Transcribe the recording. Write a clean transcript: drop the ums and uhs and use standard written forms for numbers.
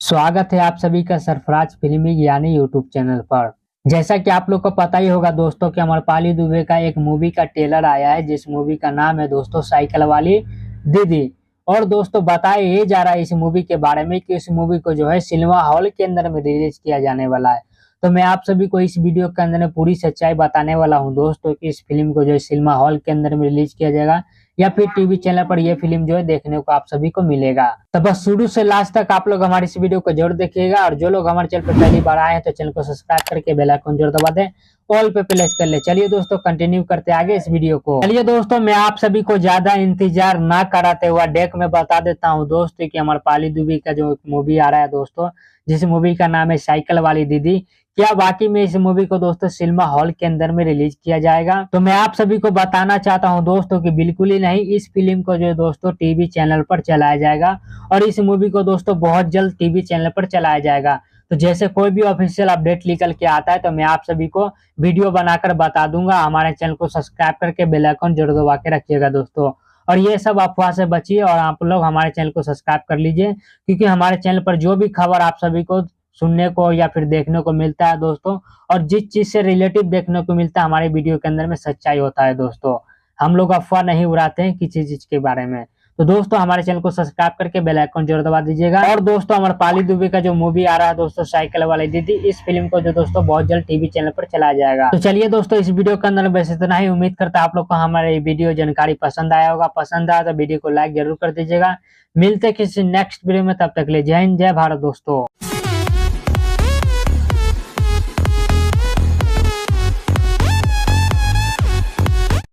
स्वागत है आप सभी का सरफराज फिल्मी यानी यूट्यूब चैनल पर। जैसा कि आप लोग को पता ही होगा दोस्तों कि अमरपाली दुबे का एक मूवी का ट्रेलर आया है, जिस मूवी का नाम है दोस्तों साइकिल वाली दीदी। और दोस्तों बताया ये जा रहा है इस मूवी के बारे में कि इस मूवी को जो है सिनेमा हॉल के अंदर में रिलीज किया जाने वाला है। तो मैं आप सभी को इस वीडियो के अंदर में पूरी सच्चाई बताने वाला हूँ दोस्तों कि इस फिल्म को जो है सिनेमा हॉल के अंदर में रिलीज किया जाएगा या फिर टीवी चैनल पर यह फिल्म जो है देखने को आप सभी को मिलेगा। तो बस शुरू से लास्ट तक आप लोग हमारे इस वीडियो को जरूर देखिएगा, और जो लोग हमारे चैनल पर पहली बार आए हैं तो चैनल को सब्सक्राइब करके बेल आइकन जरूर दबा दें, ऑल पे प्रेस कर ले। चलिए दोस्तों कंटिन्यू करते आगे इस वीडियो को। चलिए दोस्तों मैं आप सभी को ज्यादा इंतजार ना कराते हुआ डेक में बता देता हूँ दोस्तों कि अमरपाली दुबे का जो मूवी आ रहा है दोस्तों, जिस मूवी का नाम है साइकिल वाली दीदी, क्या वाकई में इस मूवी को दोस्तों सिनेमा हॉल के अंदर में रिलीज किया जाएगा? तो मैं आप सभी को बताना चाहता हूं दोस्तों कि बिल्कुल ही नहीं, इस फिल्म को जो है दोस्तों टीवी चैनल पर चलाया जाएगा और इस मूवी को दोस्तों बहुत जल्द टीवी चैनल पर चलाया जाएगा। तो जैसे कोई भी ऑफिशियल अपडेट निकल के आता है तो मैं आप सभी को वीडियो बनाकर बता दूंगा। हमारे चैनल को सब्सक्राइब करके बेल आइकन जरूर दबा के रखिएगा दोस्तों। और ये सब अफवाह से बचिए और आप लोग हमारे चैनल को सब्सक्राइब कर लीजिए, क्योंकि हमारे चैनल पर जो भी खबर आप सभी को सुनने को या फिर देखने को मिलता है दोस्तों, और जिस चीज से रिलेटिव देखने को मिलता है हमारे वीडियो के अंदर में सच्चाई होता है दोस्तों। हम लोग अफवाह नहीं उड़ाते हैं किसी चीज के बारे में। तो दोस्तों हमारे चैनल को सब्सक्राइब करके बेल आइकन जरूर दबा दीजिएगा। और दोस्तों अमरपाली दुबे का जो मूवी आ रहा है दोस्तों साइकिल वाली दीदी, इस फिल्म को जो दोस्तों बहुत जल्द टीवी चैनल पर चलाया जाएगा। तो चलिए दोस्तों इस वीडियो के अंदर बस इतना ही। उम्मीद करता है आप लोग को हमारे वीडियो जानकारी पसंद आया होगा। पसंद आया तो वीडियो को लाइक जरूर कर दीजिएगा। मिलते किसी नेक्स्ट वीडियो में, तब तक ले जय हिंद जय भारत दोस्तों।